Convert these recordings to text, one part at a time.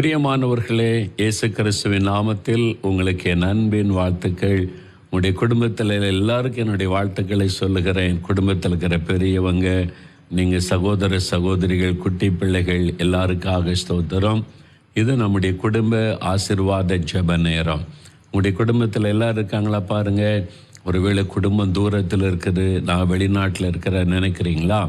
பிரியமானவர்களே, இயேசு கிறிஸ்துவின் நாமத்தில் உங்களுக்கு என் அன்பின் வாழ்த்துக்கள். உங்களுடைய குடும்பத்தில் எல்லாருக்கும் என்னுடைய வாழ்த்துக்களை சொல்லுகிறேன். குடும்பத்தில் இருக்கிற பெரியவங்க, நீங்கள் சகோதர சகோதரிகள், குட்டி பிள்ளைகள் எல்லாருக்காக ஸ்தோத்திரம். இது நம்முடைய குடும்ப ஆசீர்வாத ஜெப நேரம். உங்களுடைய குடும்பத்தில் எல்லோரும் இருக்காங்களா பாருங்கள். ஒருவேளை குடும்பம் தூரத்தில் இருக்குது, நான் வெளிநாட்டில் இருக்கிற நினைக்கிறீங்களா?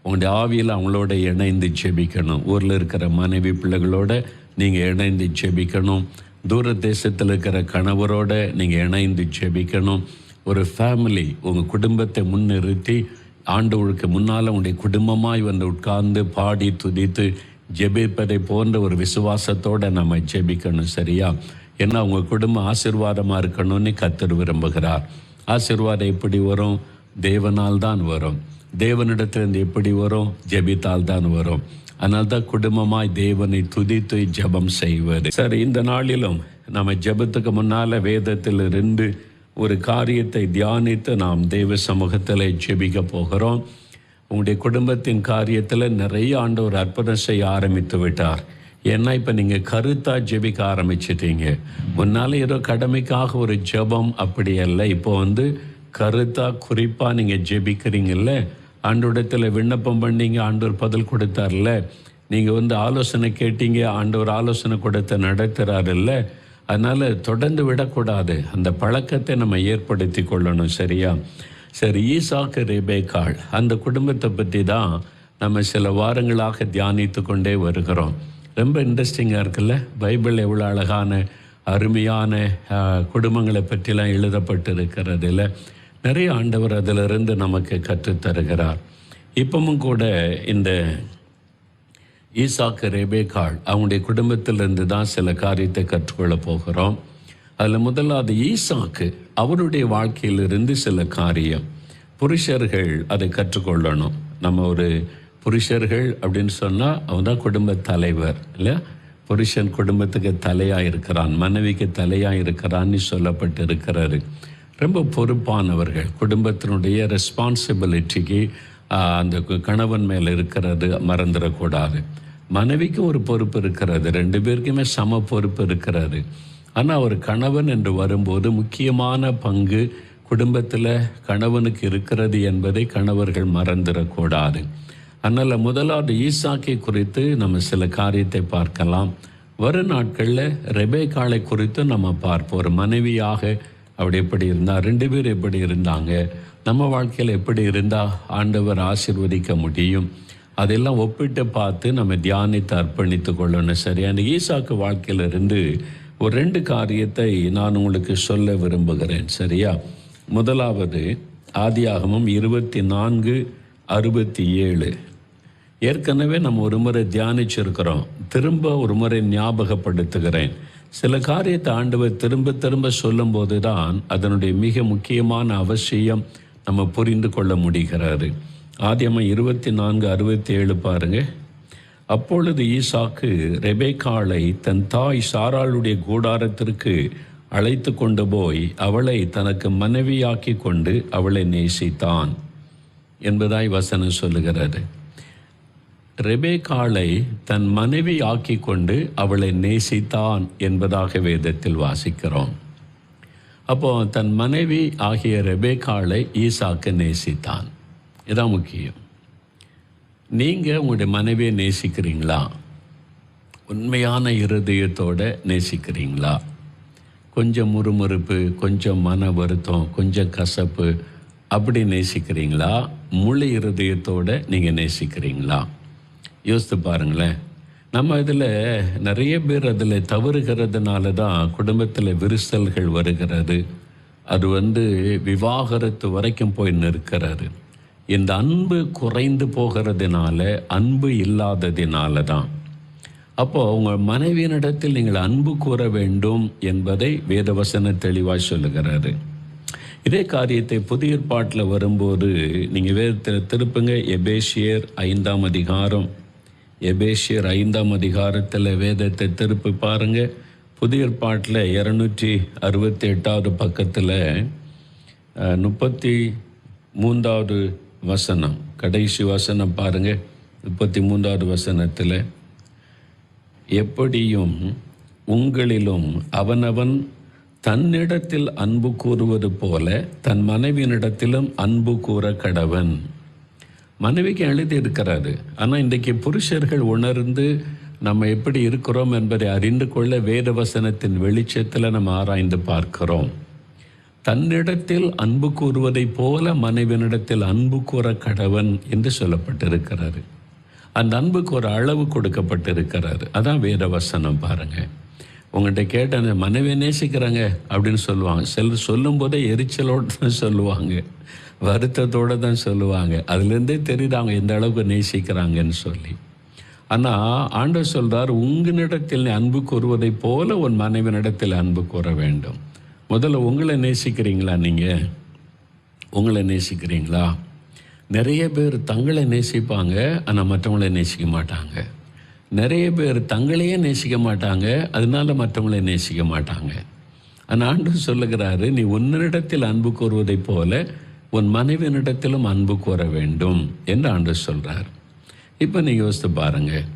உங்களுடைய ஆவியில் அவங்களோட இணைந்து ஜெபிக்கணும். ஊரில் இருக்கிற மனைவி பிள்ளைகளோட நீங்கள் இணைந்து ஜெபிக்கணும். தூர தேசத்தில் இருக்கிற கணவரோட நீங்கள் இணைந்து ஜெபிக்கணும். ஒரு ஃபேமிலி, உங்கள் குடும்பத்தை முன்னிறுத்தி ஆண்டவருக்கு முன்னால் உங்களுடைய குடும்பமாய் வந்து உட்கார்ந்து பாடி துதித்து ஜெபிப்பதை போன்ற ஒரு விசுவாசத்தோடு நம்ம ஜெபிக்கணும். சரியா? ஏன்னா உங்கள் குடும்பம் ஆசீர்வாதமாக இருக்கணும்னு கர்த்தர் விரும்புகிறார். ஆசீர்வாதம் எப்படி வரும்? தேவனால் தான் வரும். தேவனிடத்திலிருந்து எப்படி வரும்? ஜெபித்தால் தான் வரும். அதனால்தான் குடும்பமாய் தேவனை துதித்து ஜெபம் செய்வது. சரி, இந்த நாளிலும் நம்ம ஜெபத்துக்கு முன்னால் வேதத்தில் இருந்து ஒரு காரியத்தை தியானித்து நாம் தேவ சமூகத்தில் ஜெபிக்க போகிறோம். உங்களுடைய குடும்பத்தின் காரியத்தில் நிறைய ஆண்டவர் அற்புதம் செய்ய ஆரம்பித்து விட்டார். ஏன்னா இப்போ நீங்கள் கருத்தாக ஜெபிக்க ஆரம்பிச்சிட்டீங்க. முன்னால் ஏதோ கடமைக்காக ஒரு ஜெபம் அப்படி அல்ல. இப்போ கருத்தாக குறிப்பாக நீங்கள் ஜெபிக்கிறீங்கல்ல, ஆண்டவரிடத்தில் விண்ணப்பம் பண்ணீங்க, ஆண்டவர் பதில் கொடுத்தார்ல. நீங்கள் ஆலோசனை கேட்டீங்க, ஆண்டவர் ஆலோசனை கொடுத்து நடத்துகிறாருல்ல. அதனால் தொடர்ந்து விடக்கூடாது. அந்த பழக்கத்தை நம்ம ஏற்படுத்தி கொள்ளணும். சரியா? சரி, ஈசாக்கு ரெபேக்காள் அந்த குடும்பத்தை பற்றி தான் நம்ம சில வாரங்களாக தியானித்து கொண்டே வருகிறோம். ரொம்ப இன்ட்ரெஸ்டிங்காக இருக்குல்ல? பைபிள் எவ்வளோ அழகான அருமையான குடும்பங்களை பற்றிலாம் எழுதப்பட்டு இருக்கிறதுல நிறைய ஆண்டவர் அதிலிருந்து நமக்கு கற்றுத்தருகிறார். இப்பவும் கூட இந்த ஈசாக்கு ரெபேக்காள் அவங்களுடைய குடும்பத்திலிருந்து தான் சில காரியத்தை கற்றுக்கொள்ள போகிறோம். அதில் முதலாவது ஈசாக்கு அவருடைய வாழ்க்கையிலிருந்து சில காரியம் புருஷர்கள் அதை கற்றுக்கொள்ளணும். நம்ம ஒரு புருஷர்கள் அப்படின்னு சொன்னால் அவன் தான் குடும்ப தலைவர் இல்லை? புருஷன் குடும்பத்துக்கு தலையாக இருக்கிறான், மனைவிக்கு தலையாக இருக்கிறான்னு சொல்லப்பட்டு இருக்கிறாரு. ரொம்ப பொறுப்பானவர்கள். குடும்பத்தினுடைய ரெஸ்பான்சிபிலிட்டிக்கு அந்த கணவன் மேலே இருக்கிறது மறந்துடக்கூடாது. மனைவிக்கு ஒரு பொறுப்பு இருக்கிறது, ரெண்டு பேருக்குமே சம பொறுப்பு இருக்கிறது. ஆனால் ஒரு கணவன் என்று வரும்போது முக்கியமான பங்கு குடும்பத்தில் கணவனுக்கு இருக்கிறது என்பதை கணவர்கள் மறந்துடக்கூடாது. அதனால் முதலாவது ஈசாக்கை குறித்து நம்ம சில காரியத்தை பார்க்கலாம். வரும் நாட்களில் ரெபேக்காளை குறித்து நம்ம பார்ப்போம். ஒரு மனைவியாக அப்படி எப்படி இருந்தால், ரெண்டு பேர் எப்படி இருந்தாங்க, நம்ம வாழ்க்கையில் எப்படி இருந்தால் ஆண்டவர் ஆசீர்வதிக்க முடியும், அதெல்லாம் ஒப்பிட்டு பார்த்து நம்ம தியானித்து அர்ப்பணித்து கொள்ளணும். சரியா? அந்த ஈசாக்கு வாழ்க்கையிலிருந்து ஒரு ரெண்டு காரியத்தை நான் உங்களுக்கு சொல்ல விரும்புகிறேன். சரியா? முதலாவது ஆதியாகமம் 24:67. ஏற்கனவே நம்ம ஒரு முறை தியானிச்சிருக்கிறோம். திரும்ப ஒரு முறை ஞாபகப்படுத்துகிறேன். சில காரியத்தை ஆண்டவர் திரும்ப திரும்ப சொல்லும்போது தான் அதனுடைய மிக முக்கியமான அவசியம் நம்ம புரிந்து கொள்ள முடிகிறது. ஆதியாகமம் 24:67 பாருங்க. அப்பொழுது ஈசாக்கு ரெபேக்காளை தன் தாய் சாராளுடைய கூடாரத்திற்கு அழைத்து கொண்டு போய் அவளை தனக்கு மனைவியாக்கி கொண்டு அவளை நேசித்தான் என்பதாய் வசனம் சொல்லுகிறது. ரெபேக்காளை தன் மனைவி ஆக்கி கொண்டு அவளை நேசித்தான் என்பதாக வேதத்தில் வாசிக்கிறோம். அப்போ தன் மனைவி ஆகிய ரெபேக்காளை ஈசாக்கு நேசித்தான். இதான் முக்கியம். நீங்கள் உங்களுடைய மனைவியை நேசிக்கிறீங்களா? உண்மையான இருதயத்தோடு நேசிக்கிறீங்களா? கொஞ்சம் முறுமுறுப்பு, கொஞ்சம் மன வருத்தம், கொஞ்சம் கசப்பு அப்படி நேசிக்கிறீங்களா? முழு இருதயத்தோடு நீங்கள் நேசிக்கிறீங்களா? யோசித்து பாருங்களேன். நம்ம இதில் நிறைய பேர் அதில் தவறுகிறதுனால தான் குடும்பத்தில் விரிசல்கள் வருகிறது. அது விவாகரத்து வரைக்கும் போய் நிற்கிறது. இந்த அன்பு குறைந்து போகிறதுனால, அன்பு இல்லாததினால தான். அப்போது உங்கள் மனைவியினிடத்தில் நீங்கள் அன்பு கூற வேண்டும் என்பதை வேதவசனம் தெளிவாக சொல்லுகிறாரு. இதே காரியத்தை புதிய ஏற்பாட்டில் வரும்போது நீங்கள் வேதத்தில் திருப்புங்க. எபேசியர் 5ஆம் அதிகாரம். எபேசியர் 5ஆம் அதிகாரத்தில் வேதத்தை திருப்பி பாருங்கள். புதிய ஏற்பாட்டில் 268வது பக்கத்தில் 33வது வசனம், கடைசி வசனம் பாருங்கள். 33வது வசனத்தில் எப்படியும் உங்களிலும் அவனவன் தன்னிடத்தில் அன்பு கூறுவது போல தன் மனைவியினிடத்திலும் அன்பு கூற கடவன். மனைவிக்கு எழுதி இருக்கிறாரு. ஆனால் இன்றைக்கு புருஷர்கள் உணர்ந்து நம்ம எப்படி இருக்கிறோம் என்பதை அறிந்து கொள்ள வேத வசனத்தின் வெளிச்சத்தில் நம்ம ஆராய்ந்து பார்க்கிறோம். தன்னிடத்தில் அன்பு கூறுவதைப் போல மனைவியினிடத்தில் அன்பு கூற கடவன் என்று சொல்லப்பட்டிருக்கிறாரு. அந்த அன்புக்கு ஒரு அளவு கொடுக்கப்பட்டிருக்கிறாரு. அதான் வேத வசனம். பாருங்கள், உங்கள்கிட்ட கேட்ட அந்த மனைவியை நேசிக்கிறாங்க அப்படின்னு சொல்லுவாங்க. சிலர் சொல்லும் போதே எரிச்சலோடு தான் சொல்லுவாங்க, வருத்தத்தோடு தான் சொல்லுவாங்க. அதுலேருந்தே தெரியுது அவங்க எந்த அளவுக்கு நேசிக்கிறாங்கன்னு சொல்லி. ஆனால் ஆண்டவர் சொல்கிறார், உங்களிடத்தில் நீ அன்பு கூறுவதைப் போல உன் மனைவியினிடத்தில் அன்பு கூற வேண்டும். முதல்ல உங்களை நேசிக்கிறீங்களா? நீங்கள் உங்களை நேசிக்கிறீங்களா? நிறைய பேர் தங்களை நேசிப்பாங்க, ஆனால் மற்றவங்களை நேசிக்க மாட்டாங்க. நிறைய பேர் தங்களையே நேசிக்க மாட்டாங்க, அதனால மற்றவங்களை நேசிக்க மாட்டாங்க. ஆனால் ஆண்டவர் சொல்லுகிறாரு, நீ உன்னிடத்தில் அன்பு கூறுவதைப் போல உன் மனைவியினிடத்திலும் அன்பு கூற வேண்டும் என்று ஆண்டவர் சொல்கிறார். இப்போ நீங்கள் யோசித்து பாருங்கள்,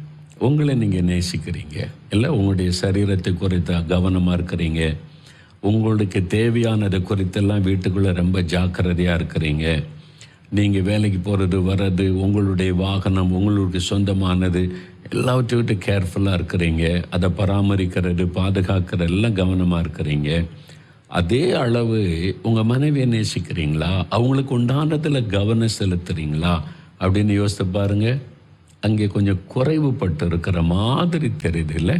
உங்களை நீங்கள் நேசிக்கிறீங்க இல்லை? உங்களுடைய சரீரத்தை குறித்து கவனமாக இருக்கிறீங்க, உங்களுக்கு தேவையானதை குறித்தெல்லாம் வீட்டுக்குள்ளே ரொம்ப ஜாக்கிரதையாக இருக்கிறீங்க. நீங்கள் வேலைக்கு போகிறது வர்றது, உங்களுடைய வாகனம் உங்களுக்கு சொந்தமானது எல்லாவற்றை விட்டு கேர்ஃபுல்லாக இருக்கிறீங்க. அதை பராமரிக்கிறது, பாதுகாக்கிறது எல்லாம் கவனமாக இருக்கிறீங்க. அதே அளவு உங்கள் மனைவியை நேசிக்கிறீங்களா? அவங்களுக்கு உண்டானதில் கவனம் செலுத்துகிறீங்களா அப்படின்னு யோசித்து பாருங்கள். அங்கே கொஞ்சம் குறைவுபட்டு இருக்கிற மாதிரி தெரியுது இல்லை?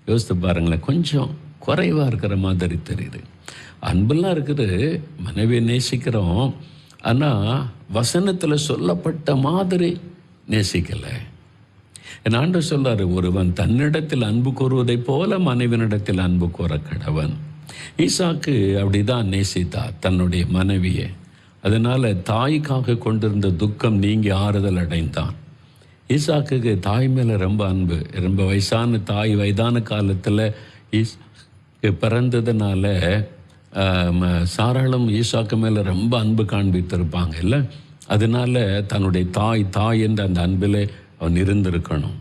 யோசித்து பாருங்களேன், கொஞ்சம் குறைவாக இருக்கிற மாதிரி தெரியுது. அன்பெல்லாம் இருக்குது, மனைவியை நேசிக்கிறோம், ஆனால் வசனத்தில் சொல்லப்பட்ட மாதிரி நேசிக்கலை. என் ஆண்டவர் சொல்றாரு, ஒருவன் தன்னிடத்தில் அன்பு கூறுவதைப் போல மனைவியினிடத்தில் அன்பு கூற கடவன். ஈசாக்கு அப்படிதான் நேசித்தார் தன்னுடைய மனைவியை. அதனால தாய்க்காக கொண்டிருந்த துக்கம் நீங்கி ஆறுதல் அடைந்தான். ஈசாக்குக்கு தாய் மேலே ரொம்ப அன்பு. ரொம்ப வயதான காலத்தில் பிறந்ததுனால சாராளும் ஈசாக்கு மேலே ரொம்ப அன்பு காண்பித்திருப்பாங்க இல்லை? அதனால தன்னுடைய தாய் என்ற அந்த அன்பில் அவன் இருந்திருக்கணும்.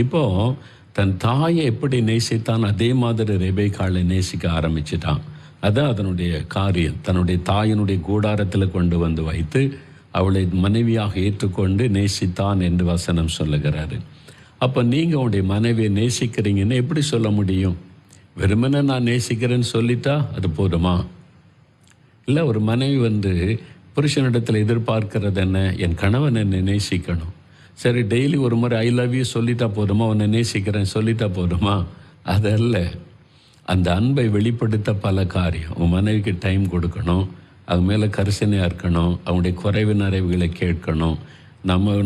இப்போது தன் தாயை எப்படி நேசித்தான், அதே மாதிரி ரெபெக்காளை நேசிக்க ஆரம்பிச்சிட்டான். அதான் அதனுடைய காரியம். தன்னுடைய தாயினுடைய கூடாரத்தில் கொண்டு வந்து வைத்து அவளை மனைவியாக ஏற்றுக்கொண்டு நேசித்தான் என்று வசனம் சொல்லுகிறாரு. அப்போ நீங்கள் உங்களுடைய மனைவியை நேசிக்கிறீங்கன்னு எப்படி சொல்ல முடியும்? வெறுமனே நான் நேசிக்கிறேன்னு சொல்லிட்டா அது போதுமா? இல்லை, ஒரு மனைவி புருஷனிடத்தில் எதிர்பார்க்கிறது என்ன? என் கணவன் என்னை நேசிக்கணும். சரி, டெய்லி ஒரு முறை ஐ லவ் யூ சொல்லிட்டா போதுமா? உன்னை நேசிக்கிறேன் சொல்லிட்டா போதுமா? அதல்ல. அந்த அன்பை வெளிப்படுத்த பல காரியம். உன் மனைவிக்கு டைம் கொடுக்கணும், அது மேலே கரிசனையாக இருக்கணும், அவனுடைய குறைவு நிறைவுகளை கேட்கணும்.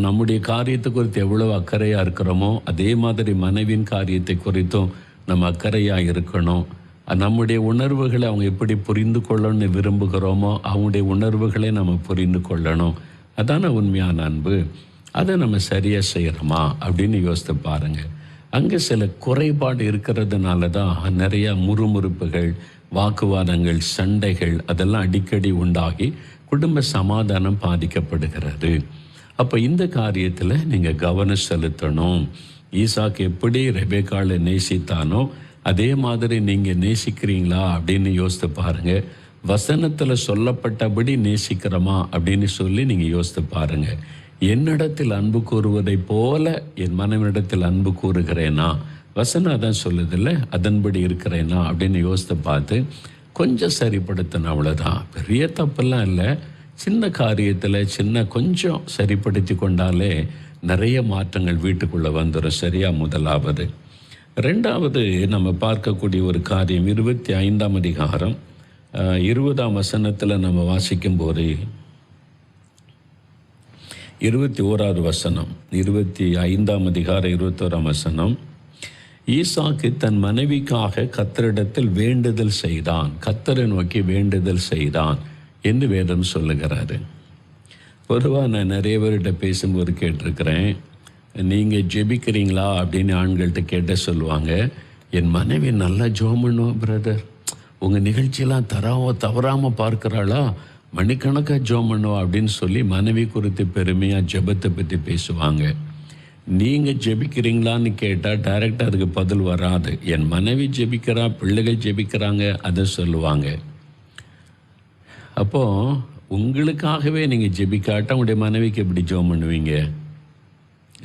நம்முடைய காரியத்தை குறித்து எவ்வளோ அக்கறையாக இருக்கிறோமோ அதே மாதிரி மனைவியின் காரியத்தை குறித்தும் நம்ம அக்கறையாக இருக்கணும். நம்முடைய உணர்வுகளை அவங்க எப்படி புரிந்து கொள்ளணும்னு விரும்புகிறோமோ அவங்களுடைய உணர்வுகளை நம்ம புரிந்து கொள்ளணும். அதான உண்மையான அன்பு. அதை நம்ம சரியாக செய்கிறோமா அப்படின்னு யோசித்து பாருங்கள். அங்கே சில குறைபாடு இருக்கிறதுனால தான் நிறையா முறுமுறுப்புகள், வாக்குவாதங்கள், சண்டைகள் அதெல்லாம் அடிக்கடி உண்டாகி குடும்ப சமாதானம் பாதிக்கப்படுகிறது. அப்போ இந்த காரியத்தில் நீங்கள் கவனம் செலுத்தணும். ஈசாக்கு எப்படி ரெபெக்காளை நேசித்தானோ அதே மாதிரி நீங்கள் நேசிக்கிறீங்களா அப்படின்னு யோசித்து பாருங்கள். வசனத்தில் சொல்லப்பட்டபடி நேசிக்கிறோமா அப்படின்னு சொல்லி நீங்கள் யோசித்து பாருங்கள். என்னிடத்தில் அன்பு கூறுவதைப் போல என் மனைவிடத்தில் அன்பு கூறுகிறேனா? வசனம் அதான் சொல்லுதில்லை, அதன்படி இருக்கிறேனா அப்படின்னு யோசித்து பார்த்து கொஞ்சம் சரிப்படுத்தணும். அவ்வளோதான், பெரிய தப்பெல்லாம் இல்லை. சின்ன காரியத்தில் கொஞ்சம் சரிப்படுத்தி கொண்டாலே நிறைய மாற்றங்கள் வீட்டுக்குள்ளே வந்துடும். சரியா? முதலாவது. ரெண்டாவது நம்ம பார்க்கக்கூடிய ஒரு காரியம் 25ஆம் அதிகாரம் 20ஆம் வசனத்தில் நம்ம வாசிக்கும் போது 21வது வசனம், 25ஆம் அதிகாரம் 21ஆம் வசனம், ஈசாக்கு தன் மனைவிக்காக கர்த்தரிடத்தில் வேண்டுதல் செய்தான், கர்த்தரை நோக்கி வேண்டுதல் செய்தான் என்று வேதம் சொல்லுகிறாரு. பொதுவாக நான் நிறைய பேர்கிட்ட பேசும்போது கேட்டிருக்கிறேன், நீங்கள் ஜெபிக்கிறீங்களா அப்படின்னு ஆண்கள்கிட்ட கேட்ட சொல்லுவாங்க, என் மனைவி நல்லா ஜெபம் பண்ணுவோம் பிரதர், உங்கள் நிகழ்ச்சியெல்லாம் தவறாமல் பார்க்குறாளா, மணிக்கணக்காக ஜெபம் பண்ணுவா அப்படின்னு சொல்லி மனைவி குறித்து பெருமையாக ஜெபத்தை பற்றி பேசுவாங்க. நீங்கள் ஜெபிக்கிறீங்களான்னு கேட்டால் டைரெக்டாக அதுக்கு பதில் வராது. என் மனைவி ஜெபிக்கிறா, பிள்ளைகள் ஜெபிக்கிறாங்க, அதை சொல்லுவாங்க. அப்போது உங்களுக்காகவே நீங்கள் ஜெபிக்காட்டால் உங்களுடைய மனைவிக்கு எப்படி ஜெபம் பண்ணுவீங்க?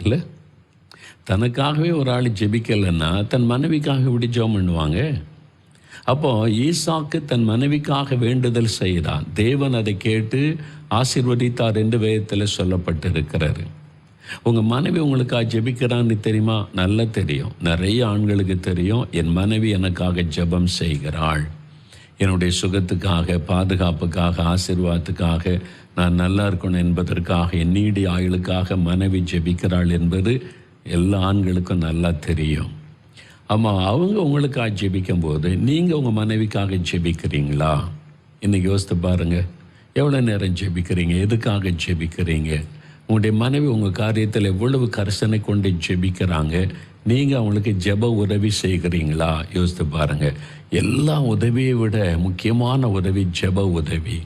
இல்லை, தனக்காகவே ஒரு ஆள் ஜெபிக்கலைன்னா தன் மனைவிக்காக எப்படி ஜெபம் பண்ணுவாங்க? அப்போது ஈசாக்கு தன் மனைவிக்காக வேண்டுதல் செய்கிறான். தேவன் அதை கேட்டு ஆசீர்வதித்தார் என்று வேதத்தில் சொல்லப்பட்டிருக்கிறாரு. உங்கள் மனைவி உங்களுக்காக ஜெபிக்கிறான்னு தெரியுமா? நல்லா தெரியும். நிறைய ஆண்களுக்கு தெரியும், என் மனைவி எனக்காக ஜெபம் செய்கிறாள், என்னுடைய சுகத்துக்காக, பாதுகாப்புக்காக, ஆசீர்வாதத்துக்காக, நான் நல்லா இருக்கணும் என்பதற்காக, என் நீடி ஆயுளுக்காக மனைவி ஜெபிக்கிறாள் என்பது எல்லா ஆண்களுக்கும் நல்லா தெரியும். ஆமாம், அவங்க உங்களுக்காக ஜெபிக்கும் போது நீங்கள் உங்கள் மனைவிக்காக ஜெபிக்கிறீங்களா? இன்றைக்கி யோசித்து பாருங்கள், எவ்வளோ நேரம் ஜெபிக்கிறீங்க? எதுக்காக ஜெபிக்கிறீங்க? உங்களுடைய மனைவி உங்கள் காரியத்தில் எவ்வளவு கரிசனை கொண்டு ஜெபிக்கிறாங்க? நீங்கள் அவங்களுக்கு ஜெப உதவி செய்கிறீங்களா? யோசித்து பாருங்கள். எல்லா உதவியை விட முக்கியமான உதவி ஜெப உதவி.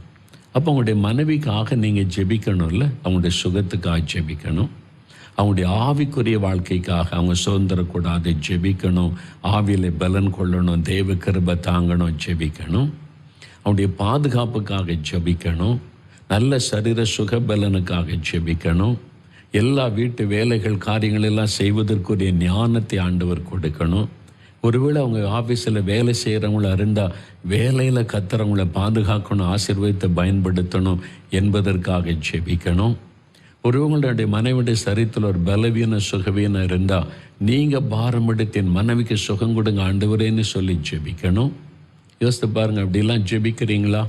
அப்போ உங்களுடைய மனைவிக்காக நீங்கள் ஜெபிக்கணும்ல, அவங்களுடைய சுகத்துக்காக ஜெபிக்கணும், அவங்களுடைய ஆவிக்குரிய வாழ்க்கைக்காக அவங்க சுதந்திரக்கூடாது ஜெபிக்கணும், ஆவியில் பலன் கொள்ளணும், தேவ கிருபை தாங்கணும் ஜெபிக்கணும், அவங்களுடைய பாதுகாப்புக்காக ஜெபிக்கணும், நல்ல சரீர சுகபலனுக்காக ஜெபிக்கணும், எல்லா வீட்டு வேலைகள் காரியங்கள் எல்லாம் செய்வதற்குரிய ஞானத்தை ஆண்டவர் கொடுக்கணும். ஒருவேளை அவங்க ஆஃபீஸில் வேலை செய்கிறவங்கள இருந்தால் வேலையில் கத்துறவங்கள பாதுகாக்கணும், ஆசீர்வதித்து பயன்படுத்தணும் என்பதற்காக ஜெபிக்கணும். ஒருவங்களுடைய மனைவியுடைய சரித்தில் ஒரு பலவீன சுகவீனம் இருந்தால் நீங்கள் பாரம் எடுத்து என் மனைவிக்கு சுகம் கொடுங்க ஆண்டவரேன்னு சொல்லி ஜெபிக்கணும். யோசித்து பாருங்கள், அப்படிலாம் ஜெபிக்கிறீங்களா?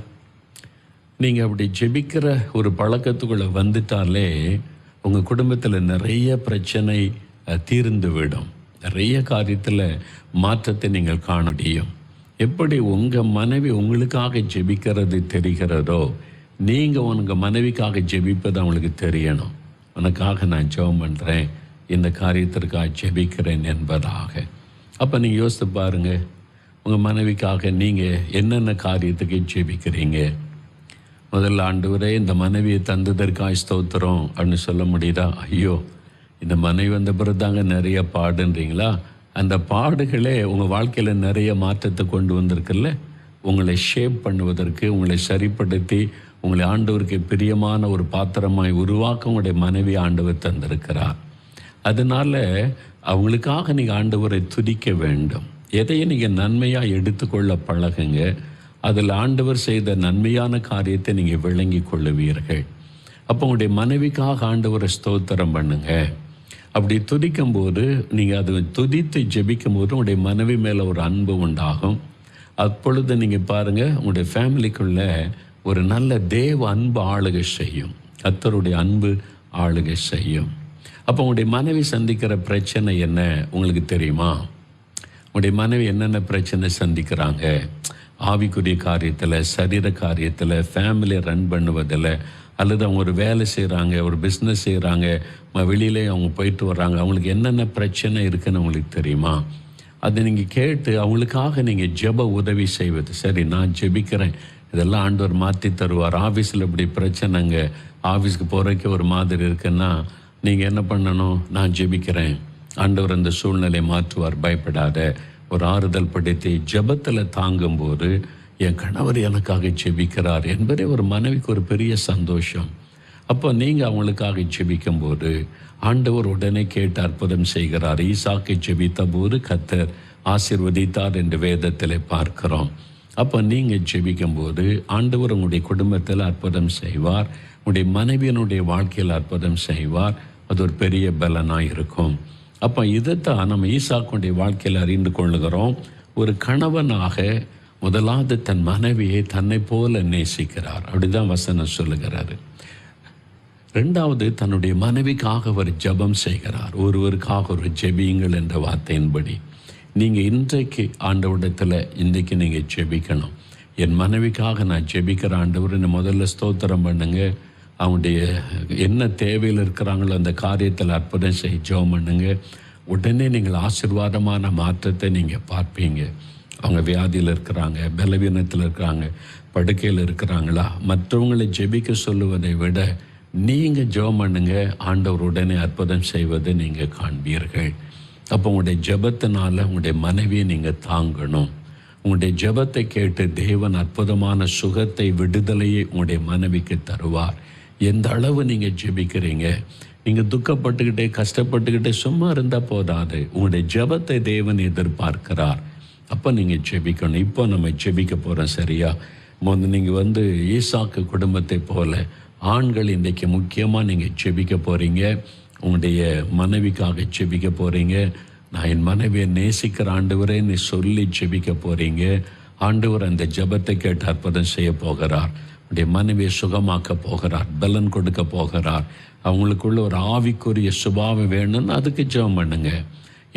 நீங்கள் அப்படி ஜெபிக்கிற ஒரு பழக்கத்துக்குள்ளே வந்துட்டாலே உங்கள் குடும்பத்தில் நிறைய பிரச்சனை தீர்ந்து விடும். நிறைய காரியத்தில் மாற்றத்தை நீங்கள் காண முடியும். எப்படி உங்கள் மனைவி உங்களுக்காக ஜெபிக்கிறது தெரிகிறதோ, நீங்கள் உங்கள் மனைவிக்காக ஜெபிப்பது அவங்களுக்கு தெரியணும். உனக்காக நான் ஜெபம் பண்ணுறேன், இந்த காரியத்திற்காக ஜெபிக்கிறேன் என்பதாக. அப்போ நீங்கள் யோசித்து பாருங்கள், உங்கள் மனைவிக்காக நீங்கள் என்னென்ன காரியத்துக்கு ஜெபிக்கிறீங்க? முதல்ல ஆண்டவரே இந்த மனைவியை தந்ததற்காக ஸ்தோத்திரம் அப்படின்னு சொல்ல முடியுதா? ஐயோ, இந்த மனைவி வந்த பிறகு தாங்க நிறைய பாடுன்றீங்களா? அந்த பாடுகளே உங்கள் வாழ்க்கையில் நிறைய மாற்றத்தை கொண்டு வந்திருக்குல்ல. உங்களை ஷேப் பண்ணுவதற்கு, உங்களை சரிப்படுத்தி உங்களை ஆண்டவருக்கு பிரியமான ஒரு பாத்திரமாய் உருவாக்க உங்களுடைய மனைவி ஆண்டவர் தந்திருக்கிறார். அதனால் அவங்களுக்காக நீங்கள் ஆண்டவரை துதிக்க வேண்டும். எதையும் நீங்கள் நன்மையாக எடுத்துக்கொள்ள பழகுங்க. அதில் ஆண்டவர் செய்த நன்மையான காரியத்தை நீங்கள் விளங்கி கொள்ளுவீர்கள். அப்போ உங்களுடைய மனைவிக்காக ஆண்டவரை ஸ்தோத்திரம் பண்ணுங்க. அப்படி துதிக்கும்போது நீங்கள் அதை துதித்து ஜெபிக்கும் போது உங்களுடைய மனைவி மேலே ஒரு அன்பு உண்டாகும். அப்பொழுது நீங்கள் பாருங்கள், உங்களுடைய ஃபேமிலிக்குள்ளே ஒரு நல்ல தேவ அன்பு ஆளுகை செய்யும், கர்த்தருடைய அன்பு ஆளுகை செய்யும். அப்போ உங்களுடைய மனைவி சந்திக்கிற பிரச்சனை என்ன உங்களுக்கு தெரியுமா? உங்களுடைய மனைவி என்னென்ன பிரச்சனை சந்திக்கிறாங்க? ஆவிக்குரிய காரியத்தில், சரீர காரியத்தில், ஃபேமிலியை ரன் பண்ணுவதில், அல்லது அவங்க ஒரு வேலை செய்கிறாங்க, ஒரு பிஸ்னஸ் செய்கிறாங்க, வெளியிலே அவங்க போயிட்டு வர்றாங்க, அவங்களுக்கு என்னென்ன பிரச்சனை இருக்குதுன்னு அவங்களுக்கு தெரியுமா? அதை நீங்கள் கேட்டு அவங்களுக்காக நீங்கள் ஜெப உதவி செய்வது. சரி, நான் ஜெபிக்கிறேன், இதெல்லாம் ஆண்டவர் மாற்றி தருவார். ஆஃபீஸில் இப்படி பிரச்சனைங்க, ஆஃபீஸ்க்கு போகிறதுக்கு ஒரு மாதிரி இருக்குன்னா நீங்கள் என்ன பண்ணணும்? நான் ஜெபிக்கிறேன், ஆண்டவர் அந்த சூழ்நிலையை மாற்றுவார், பயப்படாத. ஒரு ஆறுதல் படுத்தி ஜெபத்தில் தாங்கும்போது என் கணவர் எனக்காக ஜெபிக்கிறார் என்பதே ஒரு மனைவிக்கு ஒரு பெரிய சந்தோஷம். அப்போ நீங்கள் அவங்களுக்காக ஜெபிக்கும்போது ஆண்டவர் உடனே கேட்டு அற்புதம் செய்கிறார். ஈசாக்கை ஜெபித்த போது கர்த்தர் ஆசீர்வதித்தார் என்று வேதத்தில் பார்க்கிறோம். அப்போ நீங்கள் ஜெபிக்கும்போது ஆண்டவர் உங்களுடைய குடும்பத்தில் அற்புதம் செய்வார், உங்களுடைய மனைவியினுடைய வாழ்க்கையில் அற்புதம் செய்வார். அது ஒரு பெரிய பலனாக இருக்கும். அப்போ இதைத்தான் நம்ம ஈசாக்குடைய வாழ்க்கையில் அறிந்து கொள்ளுகிறோம். ஒரு கணவனாக முதலாவது தன் மனைவியை தன்னை போல நேசிக்கிறார், அப்படிதான் வசனம் சொல்லுகிறாரு. ரெண்டாவது, தன்னுடைய மனைவிக்காக அவர் ஜெபம் செய்கிறார். ஒருவருக்காக ஒரு ஜெபியுங்கள் என்ற வார்த்தையின்படி நீங்கள் இன்றைக்கு ஆண்டவரிடத்தில் இன்றைக்கு நீங்கள் ஜெபிக்கணும். என் மனைவிக்காக நான் ஜெபிக்கிற ஆண்டவர்னு முதல்ல ஸ்தோத்திரம் பண்ணுங்க. அவங்களுடைய என்ன தேவையில் இருக்கிறாங்களோ அந்த காரியத்தில் அற்புதம் செய்ய ஜெபம் பண்ணுங்க. உடனே நீங்கள் ஆசீர்வாதமான மாற்றத்தை நீங்கள் பார்ப்பீங்க. அவங்க வியாதியில் இருக்கிறாங்க, பலவீனத்தில் இருக்கிறாங்க, படுக்கையில் இருக்கிறாங்களா, மற்றவங்களை ஜெபிக்க சொல்லுவதை விட நீங்கள் ஜெபம் பண்ணுங்க, ஆண்டவர் உடனே அற்புதம் செய்வதை நீங்கள் காண்பீர்கள். அப்போ உங்களுடைய ஜெபத்தினால உங்களுடைய மனைவியை நீங்கள் தாங்கணும். உங்களுடைய ஜெபத்தை கேட்டு தேவன் அற்புதமான சுகத்தை, விடுதலையை உங்களுடைய மனைவிக்கு தருவார். எந்த அளவு நீங்கள் ஜெபிக்கிறீங்க, நீங்கள் துக்கப்பட்டுக்கிட்டே கஷ்டப்பட்டுக்கிட்டே சும்மா இருந்தால் போதாது. உங்களுடைய ஜெபத்தை தேவன் எதிர்பார்க்கிறார். அப்போ நீங்கள் ஜெபிக்கணும். இப்போ நம்ம ஜெபிக்க போகிறோம், சரியா? நீங்கள் ஈசாக்கு குடும்பத்தை போல ஆண்கள் இன்றைக்கு முக்கியமாக நீங்கள் ஜெபிக்க போகிறீங்க. உங்களுடைய மனைவிக்காக ஜெபிக்க போகிறீங்க. நான் என் மனைவியை நேசிக்கிற ஆண்டவரே நீ சொல்லி ஜெபிக்க போகிறீங்க. ஆண்டவர் அந்த ஜெபத்தை கேட்டு அற்புதம் செய்ய போகிறார். உடைய மனைவியை சுகமாக்க போகிறார், பலன் கொடுக்க போகிறார். அவங்களுக்குள்ள ஒரு ஆவிக்குரிய சுபாவம் வேணும்னு அதுக்கு ஜெபம் பண்ணுங்க.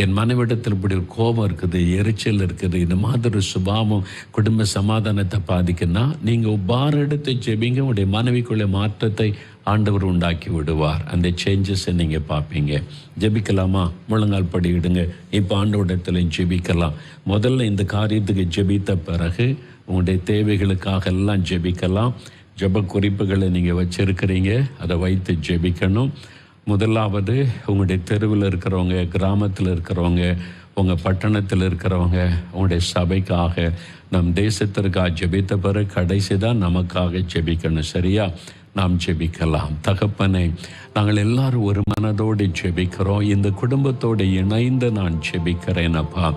என் மனைவிடத்தில் இப்படி ஒரு கோபம் இருக்குது, எரிச்சல் இருக்குது, இந்த மாதிரி சுபாவம் குடும்ப சமாதானத்தை பாதிக்குன்னா நீங்கள் பாரம் எடுத்து ஜெபிங்க. உடைய மனைவிக்குள்ள மாற்றத்தை ஆண்டவர் உண்டாக்கி விடுவார். அந்த சேஞ்சஸை நீங்கள் பார்ப்பீங்க. ஜெபிக்கலாமா? முழங்கால் படியிடுங்க. இப்போ ஆண்டவரிடத்தில் ஜெபிக்கலாம். முதல்ல இந்த காரியத்துக்கு ஜெபித்த பிறகு உங்களுடைய தேவைகளுக்காக எல்லாம் ஜெபிக்கலாம். ஜெப குறிப்புகளை நீங்கள் வச்சுருக்கிறீங்க, அதை வைத்து ஜெபிக்கணும். முதலாவது உங்களுடைய தெருவில் இருக்கிறவங்க, கிராமத்தில் இருக்கிறவங்க, உங்கள் பட்டணத்தில் இருக்கிறவங்க, உங்களுடைய சபைக்காக, நம் தேசத்திற்காக ஜெபித்த பிறகு கடைசி தான் நமக்காக ஜெபிக்கணும், சரியா? நாம் ஜெபிக்கலாம். தகப்பனே, நாங்கள் எல்லாரும் ஒரு மனதோடு ஜெபிக்கிறோம். இந்த குடும்பத்தோடு இணைந்து நான் ஜெபிக்கிறேன் அப்பா.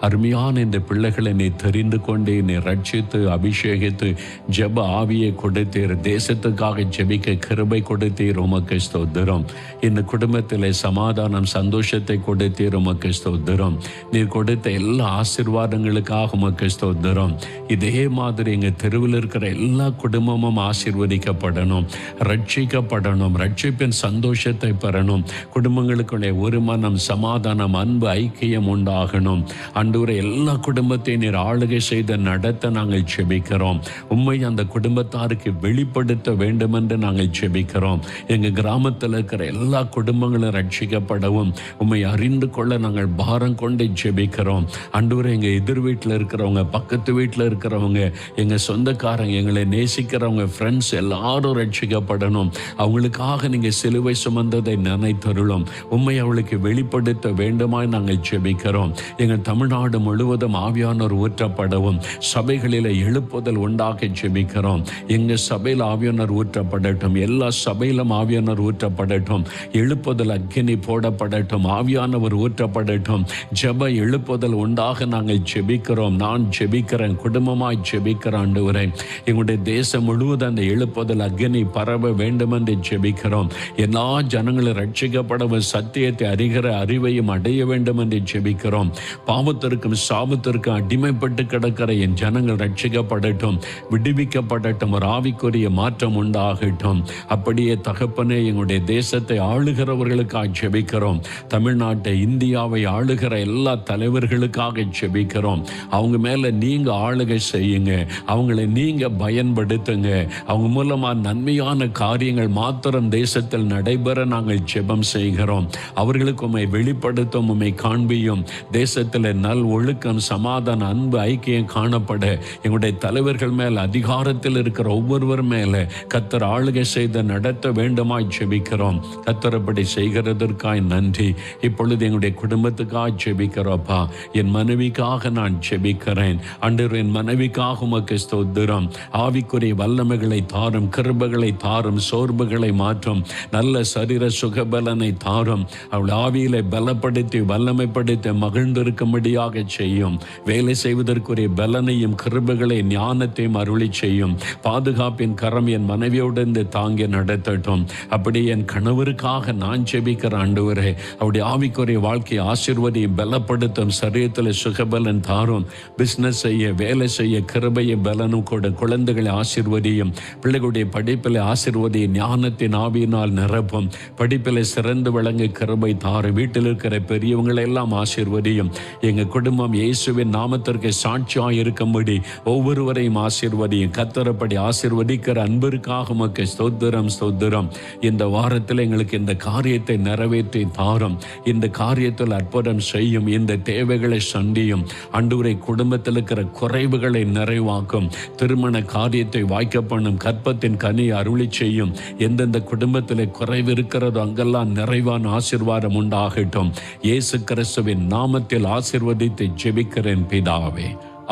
அருமையான இந்த பிள்ளைகளை நீ தெரிந்து கொண்டு நீ ரட்சித்து அபிஷேகித்து ஜெப ஆவியை கொடுத்தீர். தேசத்துக்காக ஜெபிக்க கிருபை கொடுத்தீர், உமக்கு ஸ்தோத்திரம். இந்த குடும்பத்தில் சமாதானம் சந்தோஷத்தை கொடுத்தீர், உமக்கு ஸ்தோத்திரம். நீர் கொடுத்த எல்லா ஆசீர்வாதங்களுக்காக உமக்கு ஸ்தோத்திரம். இதே மாதிரி எங்கள் தெருவில் இருக்கிற எல்லா குடும்பமும் ஆசீர்வதிக்கப்படணும், ரட்சிக்கப்படணும், ரட்சிப்பின் சந்தோஷத்தை பெறணும். குடும்பங்களுக்குள்ளே ஒரு மனம், சமாதானம், அன்பு, ஐக்கியம் உண்டாகணும். ஆண்டவரே, எல்லா குடும்பத்தையும் நீர் ஆளுகை செய்த நடத்த நாங்கள் ஜெபிக்கிறோம். உண்மை அந்த குடும்பத்தாருக்கு வெளிப்படுத்த வேண்டும் என்று நாங்கள் ஜெபிக்கிறோம். எங்கள் கிராமத்தில் இருக்கிற எல்லா குடும்பங்களும் ரட்சிக்கப்படவும் உண்மை அறிந்து கொள்ள நாங்கள் பாரம் கொண்டு ஜெபிக்கிறோம். ஆண்டவரே, எங்கள் எதிர் வீட்டில் இருக்கிறவங்க, பக்கத்து வீட்டில் இருக்கிறவங்க, எங்கள் சொந்தக்காரங்க, எங்களை நேசிக்கிறவங்க, ஃப்ரெண்ட்ஸ் எல்லாரும் ரட்சிக்கப்படணும். அவங்களுக்காக நீங்கள் சிலுவை சுமந்ததை நினைத்தருளும். உண்மை அவளுக்கு வெளிப்படுத்த வேண்டுமாய் நாங்கள் ஜெபிக்கிறோம். எங்கள் தமிழ்நாடு முழுவதும் ஆவியானவர் ஊற்றப்படவும் சபைகளில் எழுப்புதல் உண்டாக ஜெபிக்கிறோம். எங்கள் சபையில் ஆவியானவர் ஊற்றப்படட்டும், எல்லா சபையிலும் ஆவியானவர் ஊற்றப்படட்டும், எழுப்புதல் அக்கினி போடப்படட்டும், ஆவியானவர் ஊற்றப்படட்டும், ஜெப எழுப்புதல் உண்டாக நாங்கள் ஜெபிக்கிறோம். நான் ஜெபிக்கிறேன், குடும்பமாய் ஜெபிக்கிறேன். ஆண்டவரே, எங்களுடைய தேசம் முழுவதும் அந்த எழுப்புதல் அக்கினி பரவ வேண்டும் என்று ஜெபிக்கிறோம். எல்லா ஜனங்களும் ரட்சிக்கப்படவும் சத்தியத்தை அறிகிற அறிவையும் அடைய வேண்டும் என்று ஜெபிக்கிறோம். பாவத்திற்கும் சாபத்திற்கும் அடிமைப்பட்டு கிடக்கிற என் ஜனங்கள் ரட்சிக்கப்படட்டும், விடுவிக்கப்படட்டும், ஒரு ஆவிக்குரிய மாற்றம் உண்டாகட்டும். அப்படியே தகப்பனே, எங்களுடைய தேசத்தை ஆளுகிறவர்களுக்காக ஜெபிக்கிறோம். தமிழ்நாட்டை, இந்தியாவை ஆளுகிற எல்லா தலைவர்களுக்காக ஜெபிக்கிறோம். அவங்க மேல நீங்க ஆளுகை செய்யுங்க, அவங்களை நீங்க பயன்படுத்துங்க. அவங்க மூலமா நன்மையான காரியங்கள் மாத்திரம் தேசத்தில் நடைபெற நாங்கள் ஜெபம் செய்கிறோம். அவர்களுக்கு உம்மை வெளிப்படுத்தும், உம்மை காண்பியும். தேசத்தில் நல் ஒழுக்கம், சமாதான, அன்பு, ஐக்கியம் காணப்பட எங்களுடைய தலைவர்கள் மேல், அதிகாரத்தில் இருக்கிற ஒவ்வொருவர் மேல கர்த்தர் ஆளுகை செய்து நடத்த வேண்டுமாய் ஜெபிக்கிறோம். கர்த்தர் அப்படி செய்கிறதற்காய் நன்றி. இப்பொழுது எங்களுடைய குடும்பத்துக்காக ஜெபிக்கிறோப்பா. என் மனைவிக்காக நான் ஜெபிக்கிறேன். ஆண்டவரே, என் மனைவிக்காக உமக்கு ஸ்தோத்திரம். ஆவிக்குரிய வல்லமைகளை தாரும், கிருபைகளை தாரும், சோர்வுகளை மாற்றும், நல்ல சரீர சுகபலனை தாரும். அவள் ஆவியிலே பலப்படுத்தி வல்லமைப்படுத்தி மகிழ்ந்திருக்கும்படியாக செய்யும். வேலை செய்வதற்குரிய பலனையும் கிருபைகளை ஞானத்தையும் அருளி செய்யும். பாதுகாப்பின் கரம் என் மனைவியோடு இருந்து தாங்கி நடத்தட்டும். அப்படி என் கணவருக்காக நான் ஜெபிக்கிற ஆண்டவரே, அவருடைய ஆவிக்குரிய வாழ்க்கையை ஆசீர்வதியும், பலப்படுத்தும், சரீரத்தில் சுகபலன் தாரும். பிஸ்னஸ் செய்ய, வேலை செய்ய கிருபையை பலனும் கூட. குழந்தைகளை ஆசீர்வதியும், பிள்ளைகளுடைய படிப்பில் ஆசீர்வதியும், ஞானத்தின் ஆவியினால் நிரப்பும், படிப்பில் சிறந்து விளங்க கிருபை தாரும். வீட்டில் இருக்கிற பெரியவங்களை எல்லாம் ஆசீர்வதியும். எங்கள் குடும்பம் இயேசுவின் நாமத்திற்கு சாட்சியாக இருக்கும்படி ஒவ்வொருவரையும் ஆசீர்வதியும். கத்தரப்படி ஆசீர்வதிக்கிற அன்பிற்காக உமக்கு ஸ்தோத்திரம் ஸ்தோத்திரம். இந்த வாரத்தில் எங்களுக்கு இந்த காரியத்தை நிறைவேற்றி தாரும். இந்த காரியத்தில் அற்புதம் செய்யும். இந்த தேவைகளை சந்தியும். ஆண்டவரே, குடும்பத்தில் இருக்கிற குறைவுகளை நிறைவாக்கும். திருமண காரியத்தை வாய்க்க பண்ணும். கற்பத்தின் கனி அருளி செய்யும். எந்தெந்த குடும்பத்தில் குறைவு இருக்கிறதோ அங்கெல்லாம் நிறைவான ஆசீர்வாதம் உண்டாகட்டும். இயேசு கிறிஸ்துவின் நாமத்தில் ஆசீர்வதித்து ஜெபிக்கிறேன் பிதாவே.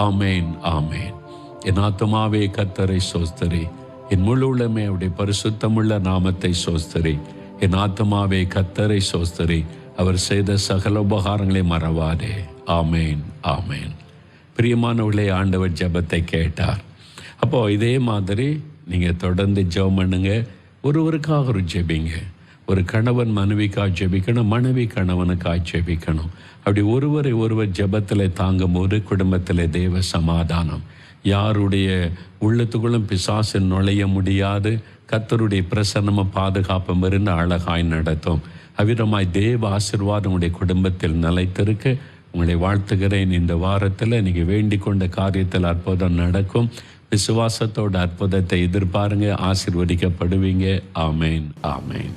ஆமேன் ஆமேன். என் ஆத்துமாவே கர்த்தரை சோஸ்தரி, என் முழு உள்ளமே அவருடைய பரிசுத்தமுள்ள நாமத்தை சோஸ்தரி. என் ஆத்துமாவே கர்த்தரை சோஸ்தரி, அவர் செய்த சகல உபகாரங்களை மறவாதே. ஆமேன் ஆமேன். பிரியமானவர்களே, ஆண்டவர் ஜெபத்தை கேட்டார். அப்போ இதே மாதிரி நீங்கள் தொடர்ந்து ஜெபம் பண்ணுங்க. ஒருவருக்காக ஒரு ஜெபிங்க. ஒரு கணவன் மனைவிக்காக ஜெபிக்கணும், மனைவி கணவனுக்காக ஜெபிக்கணும். அப்படி ஒருவரை ஒருவர் ஜெபத்தில் தாங்கும் போது குடும்பத்தில் தேவ சமாதானம். யாருடைய உள்ளத்துக்குள்ளும் பிசாசு நுழைய முடியாது. கர்த்தருடைய பிரசன்னமும் பாதுகாப்பும் இருந்து அழகாய் நடத்தும். அவ்விதமாய் தேவ ஆசீர்வாதம் உடைய குடும்பத்தில் நிலைத்திருக்க உங்களை வாழ்த்துகிறேன். இந்த வாரத்தில் நீங்கள் வேண்டிக் கொண்ட காரியத்தில் அற்புதம் நடக்கும். விசுவாசத்தோட அற்புதத்தை எதிர்பாருங்க. ஆசீர்வதிக்கப்படுவீங்க. ஆமேன் ஆமேன்.